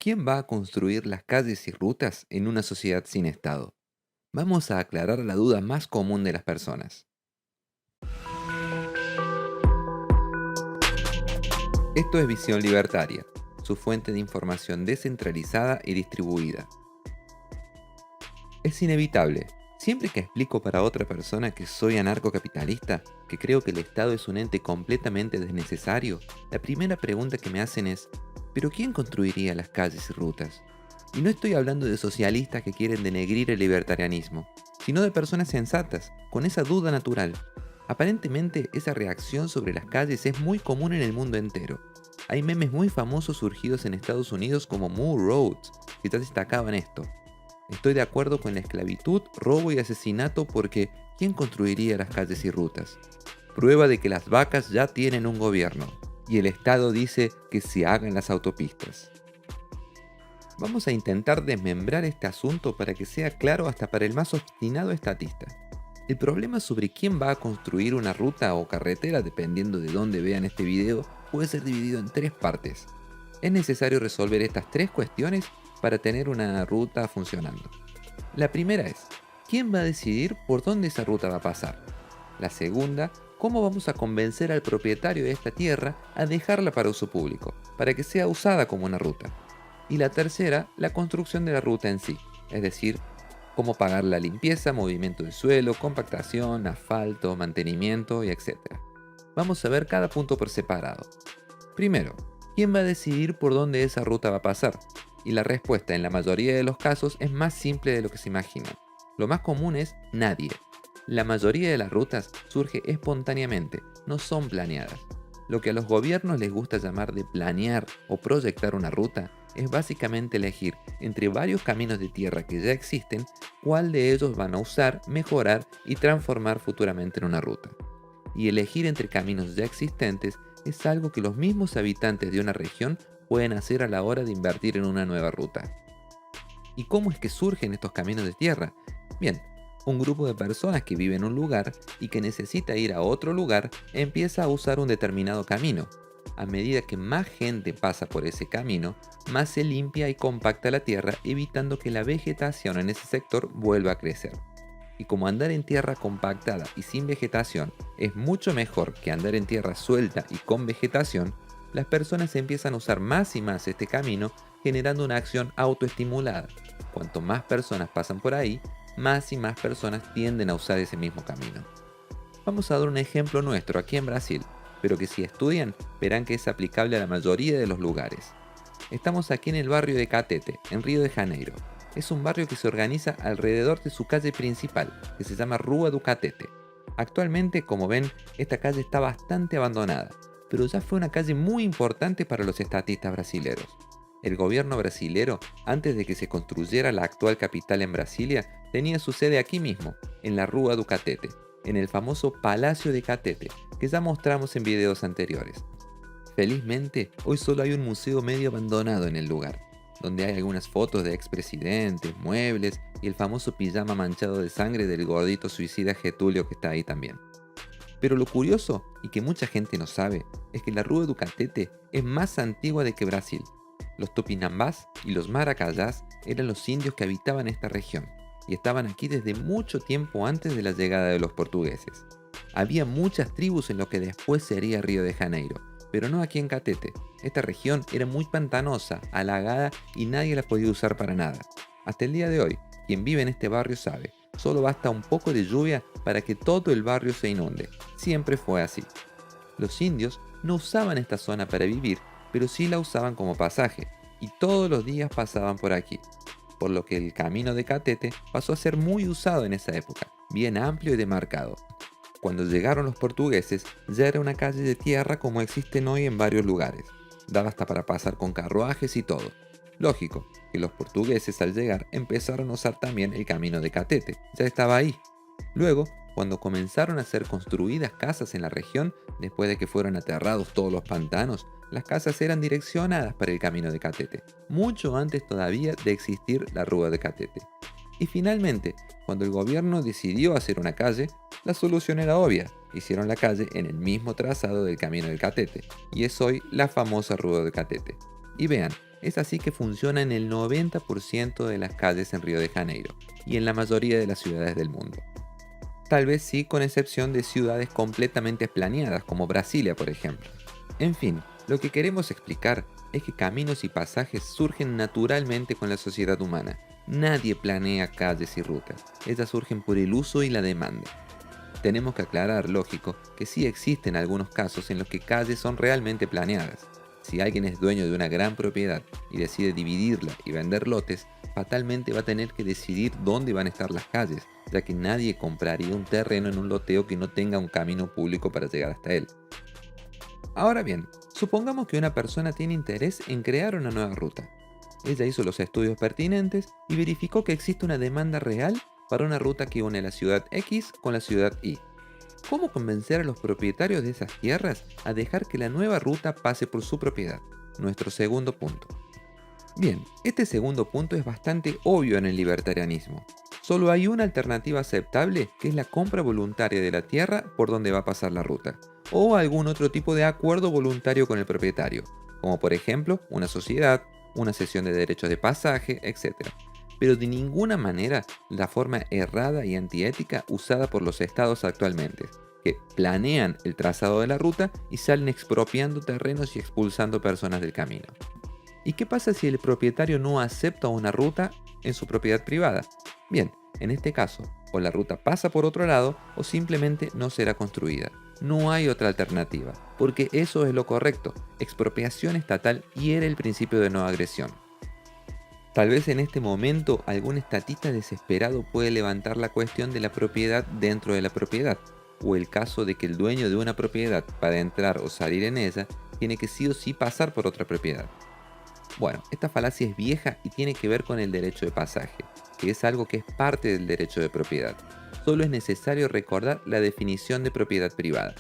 ¿Quién va a construir las calles y rutas en una sociedad sin Estado? Vamos a aclarar la duda más común de las personas. Esto es Visión Libertaria, su fuente de información descentralizada y distribuida. Es inevitable. Siempre que explico para otra persona que soy anarcocapitalista, que creo que el Estado es un ente completamente desnecesario, la primera pregunta que me hacen es, ¿pero quién construiría las calles y rutas? Y no estoy hablando de socialistas que quieren denegrir el libertarianismo, sino de personas sensatas, con esa duda natural. Aparentemente, esa reacción sobre las calles es muy común en el mundo entero. Hay memes muy famosos surgidos en Estados Unidos como Moo Roads, que te destacaban esto. Estoy de acuerdo con la esclavitud, robo y asesinato porque ¿quién construiría las calles y rutas? Prueba de que las vacas ya tienen un gobierno y el Estado dice que se hagan las autopistas. Vamos a intentar desmembrar este asunto para que sea claro hasta para el más obstinado estatista. El problema sobre quién va a construir una ruta o carretera, dependiendo de dónde vean este video, puede ser dividido en tres partes. Es necesario resolver estas tres cuestiones para tener una ruta funcionando. La primera es, ¿quién va a decidir por dónde esa ruta va a pasar? La segunda, ¿cómo vamos a convencer al propietario de esta tierra a dejarla para uso público, para que sea usada como una ruta? Y la tercera, la construcción de la ruta en sí, es decir, cómo pagar la limpieza, movimiento del suelo, compactación, asfalto, mantenimiento y etc. Vamos a ver cada punto por separado. Primero, ¿quién va a decidir por dónde esa ruta va a pasar? Y la respuesta en la mayoría de los casos es más simple de lo que se imagina. Lo más común es nadie. La mayoría de las rutas surge espontáneamente, no son planeadas. Lo que a los gobiernos les gusta llamar de planear o proyectar una ruta es básicamente elegir entre varios caminos de tierra que ya existen cuál de ellos van a usar, mejorar y transformar futuramente en una ruta. Y elegir entre caminos ya existentes es algo que los mismos habitantes de una región pueden hacer a la hora de invertir en una nueva ruta. ¿Y cómo es que surgen estos caminos de tierra? Bien, un grupo de personas que vive en un lugar y que necesita ir a otro lugar empieza a usar un determinado camino. A medida que más gente pasa por ese camino, más se limpia y compacta la tierra, evitando que la vegetación en ese sector vuelva a crecer. Y como andar en tierra compactada y sin vegetación es mucho mejor que andar en tierra suelta y con vegetación, las personas empiezan a usar más y más este camino, generando una acción autoestimulada. Cuanto más personas pasan por ahí, más y más personas tienden a usar ese mismo camino. Vamos a dar un ejemplo nuestro aquí en Brasil, pero que si estudian verán que es aplicable a la mayoría de los lugares. Estamos aquí en el barrio de Catete, en Río de Janeiro. Es un barrio que se organiza alrededor de su calle principal, que se llama Rua do Catete. Actualmente, como ven, esta calle está bastante abandonada, pero ya fue una calle muy importante para los estatistas brasileros. El gobierno brasilero, antes de que se construyera la actual capital en Brasilia, tenía su sede aquí mismo, en la Rua do Catete, en el famoso Palacio de Catete, que ya mostramos en videos anteriores. Felizmente, hoy solo hay un museo medio abandonado en el lugar, donde hay algunas fotos de expresidentes, muebles y el famoso pijama manchado de sangre del gordito suicida Getulio que está ahí también. Pero lo curioso, y que mucha gente no sabe, es que la Rua do Catete es más antigua de que Brasil. Los tupinambás y los maracayás eran los indios que habitaban esta región, y estaban aquí desde mucho tiempo antes de la llegada de los portugueses. Había muchas tribus en lo que después sería Río de Janeiro, pero no aquí en Catete. Esta región era muy pantanosa, halagada y nadie la podía usar para nada. Hasta el día de hoy, quien vive en este barrio sabe, solo basta un poco de lluvia para que todo el barrio se inunde. Siempre fue así. Los indios no usaban esta zona para vivir, pero sí la usaban como pasaje, y todos los días pasaban por aquí, por lo que el camino de Catete pasó a ser muy usado en esa época, bien amplio y demarcado. Cuando llegaron los portugueses, ya era una calle de tierra como existen hoy en varios lugares, daba hasta para pasar con carruajes y todo. Lógico, que los portugueses al llegar empezaron a usar también el camino de Catete, ya estaba ahí. Luego, cuando comenzaron a ser construidas casas en la región, después de que fueron aterrados todos los pantanos, las casas eran direccionadas para el camino de Catete, mucho antes todavía de existir la Rúa de Catete. Y finalmente, cuando el gobierno decidió hacer una calle, la solución era obvia, hicieron la calle en el mismo trazado del camino del Catete, y es hoy la famosa Rúa de Catete. Y vean, Es así que funciona en el 90% de las calles en Río de Janeiro y en la mayoría de las ciudades del mundo. Tal vez sí con excepción de ciudades completamente planeadas como Brasilia, por ejemplo. En fin, lo que queremos explicar es que caminos y pasajes surgen naturalmente con la sociedad humana. Nadie planea calles y rutas, ellas surgen por el uso y la demanda. Tenemos que aclarar, lógico, que sí existen algunos casos en los que calles son realmente planeadas. Si alguien es dueño de una gran propiedad y decide dividirla y vender lotes, fatalmente va a tener que decidir dónde van a estar las calles, ya que nadie compraría un terreno en un loteo que no tenga un camino público para llegar hasta él. Ahora bien, supongamos que una persona tiene interés en crear una nueva ruta. Ella hizo los estudios pertinentes y verificó que existe una demanda real para una ruta que une la ciudad X con la ciudad Y. ¿Cómo convencer a los propietarios de esas tierras a dejar que la nueva ruta pase por su propiedad? Nuestro segundo punto. Bien, este segundo punto es bastante obvio en el libertarianismo. Solo hay una alternativa aceptable, que es la compra voluntaria de la tierra por donde va a pasar la ruta, o algún otro tipo de acuerdo voluntario con el propietario, como por ejemplo una sociedad, una cesión de derechos de pasaje, etc. Pero de ninguna manera la forma errada y antiética usada por los estados actualmente, que planean el trazado de la ruta y salen expropiando terrenos y expulsando personas del camino. ¿Y qué pasa si el propietario no acepta una ruta en su propiedad privada? Bien, en este caso, o la ruta pasa por otro lado o simplemente no será construida. No hay otra alternativa, porque eso es lo correcto. Expropiación estatal hiere el principio de no agresión. Tal vez en este momento algún estatista desesperado puede levantar la cuestión de la propiedad dentro de la propiedad, o el caso de que el dueño de una propiedad, para entrar o salir en ella, tiene que sí o sí pasar por otra propiedad. Bueno, esta falacia es vieja y tiene que ver con el derecho de pasaje, que es algo que es parte del derecho de propiedad. Solo es necesario recordar la definición de propiedad privada.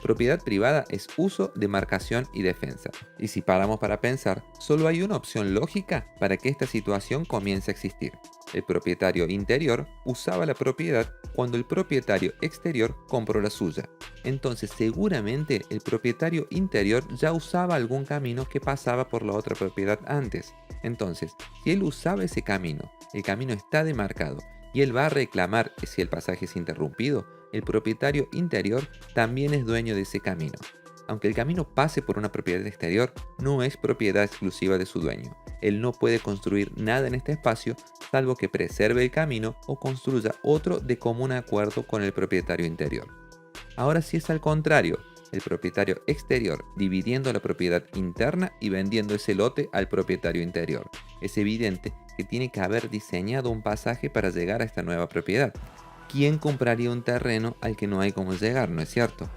Propiedad privada es uso, demarcación y defensa. Y si paramos para pensar, solo hay una opción lógica para que esta situación comience a existir. El propietario interior usaba la propiedad cuando el propietario exterior compró la suya. Entonces seguramente el propietario interior ya usaba algún camino que pasaba por la otra propiedad antes. Entonces, si él usaba ese camino, el camino está demarcado y él va a reclamar que si el pasaje es interrumpido, el propietario interior también es dueño de ese camino. Aunque el camino pase por una propiedad exterior, no es propiedad exclusiva de su dueño. Él no puede construir nada en este espacio salvo que preserve el camino o construya otro de común acuerdo con el propietario interior. Ahora si es al contrario, el propietario exterior dividiendo la propiedad interna y vendiendo ese lote al propietario interior. Es evidente que tiene que haber diseñado un pasaje para llegar a esta nueva propiedad. ¿Quién compraría un terreno al que no hay cómo llegar, no es cierto?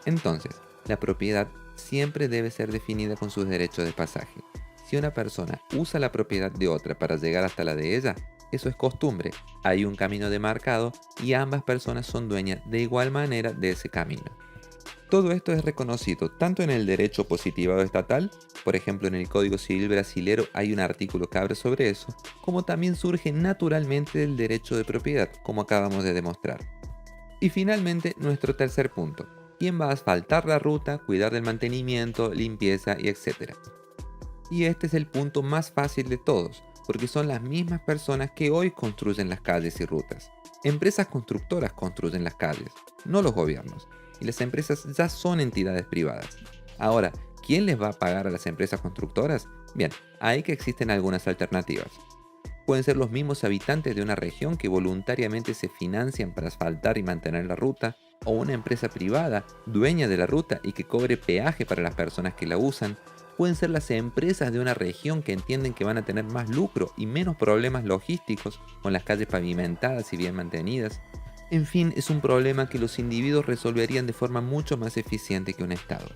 Entonces, la propiedad siempre debe ser definida con sus derechos de pasaje. Si una persona usa la propiedad de otra para llegar hasta la de ella, eso es costumbre. Hay un camino demarcado y ambas personas son dueñas de igual manera de ese camino. Todo esto es reconocido tanto en el derecho positivado estatal, por ejemplo en el Código Civil brasilero hay un artículo que habla sobre eso, como también surge naturalmente del derecho de propiedad, como acabamos de demostrar. Y finalmente, nuestro tercer punto. ¿Quién va a asfaltar la ruta, cuidar del mantenimiento, limpieza y etcétera? Y este es el punto más fácil de todos, porque son las mismas personas que hoy construyen las calles y rutas. Empresas constructoras construyen las calles, no los gobiernos, y las empresas ya son entidades privadas. Ahora, ¿quién les va a pagar a las empresas constructoras? Bien, ahí que existen algunas alternativas. Pueden ser los mismos habitantes de una región que voluntariamente se financian para asfaltar y mantener la ruta, o una empresa privada, dueña de la ruta y que cobre peaje para las personas que la usan. Pueden ser las empresas de una región que entienden que van a tener más lucro y menos problemas logísticos con las calles pavimentadas y bien mantenidas. En fin, es un problema que los individuos resolverían de forma mucho más eficiente que un Estado.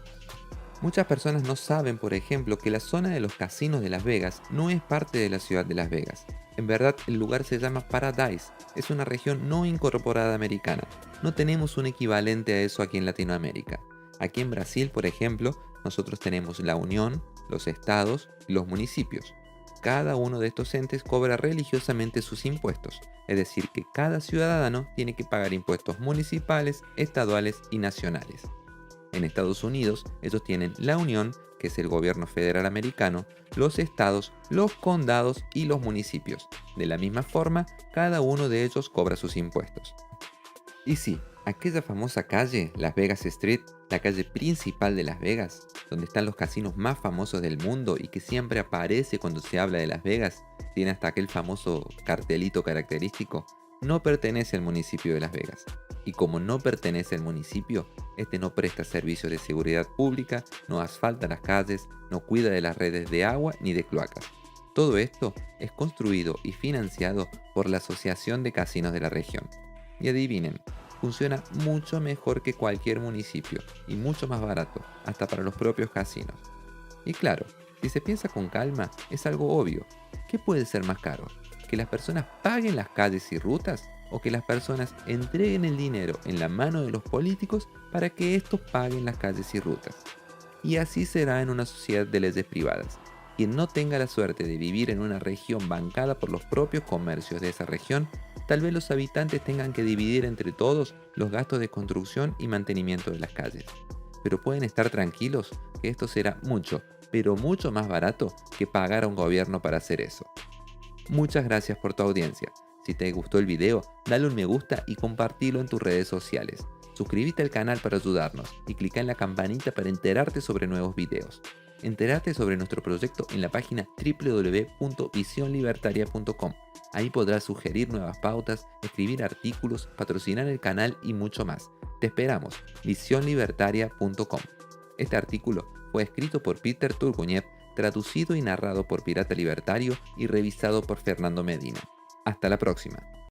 Muchas personas no saben, por ejemplo, que la zona de los casinos de Las Vegas no es parte de la ciudad de Las Vegas. En verdad, el lugar se llama Paradise, es una región no incorporada americana. No tenemos un equivalente a eso aquí en Latinoamérica. Aquí en Brasil, por ejemplo, nosotros tenemos la Unión, los estados y los municipios. Cada uno de estos entes cobra religiosamente sus impuestos, es decir, que cada ciudadano tiene que pagar impuestos municipales, estaduales y nacionales. En Estados Unidos, ellos tienen la Unión, que es el gobierno federal americano, los estados, los condados y los municipios. De la misma forma, cada uno de ellos cobra sus impuestos. Y sí, aquella famosa calle, Las Vegas Street, la calle principal de Las Vegas, donde están los casinos más famosos del mundo y que siempre aparece cuando se habla de Las Vegas, tiene hasta aquel famoso cartelito característico, no pertenece al municipio de Las Vegas. Y como no pertenece al municipio, este no presta servicios de seguridad pública, no asfalta las calles, no cuida de las redes de agua ni de cloacas. Todo esto es construido y financiado por la Asociación de Casinos de la región. Y adivinen, funciona mucho mejor que cualquier municipio y mucho más barato, hasta para los propios casinos. Y claro, si se piensa con calma, es algo obvio. ¿Qué puede ser más caro? ¿Que las personas paguen las calles y rutas? ¿O que las personas entreguen el dinero en la mano de los políticos para que estos paguen las calles y rutas? Y así será en una sociedad de leyes privadas. Quien no tenga la suerte de vivir en una región bancada por los propios comercios de esa región, tal vez los habitantes tengan que dividir entre todos los gastos de construcción y mantenimiento de las calles. Pero pueden estar tranquilos que esto será mucho, pero mucho más barato que pagar a un gobierno para hacer eso. Muchas gracias por tu audiencia. Si te gustó el video, dale un me gusta y compartilo en tus redes sociales. Suscríbete al canal para ayudarnos y clica en la campanita para enterarte sobre nuevos videos. Entérate sobre nuestro proyecto en la página www.visionlibertaria.com. Ahí podrás sugerir nuevas pautas, escribir artículos, patrocinar el canal y mucho más. Te esperamos, visionlibertaria.com. Este artículo fue escrito por Peter Turguniev, traducido y narrado por Pirata Libertario y revisado por Fernando Medina. Hasta la próxima.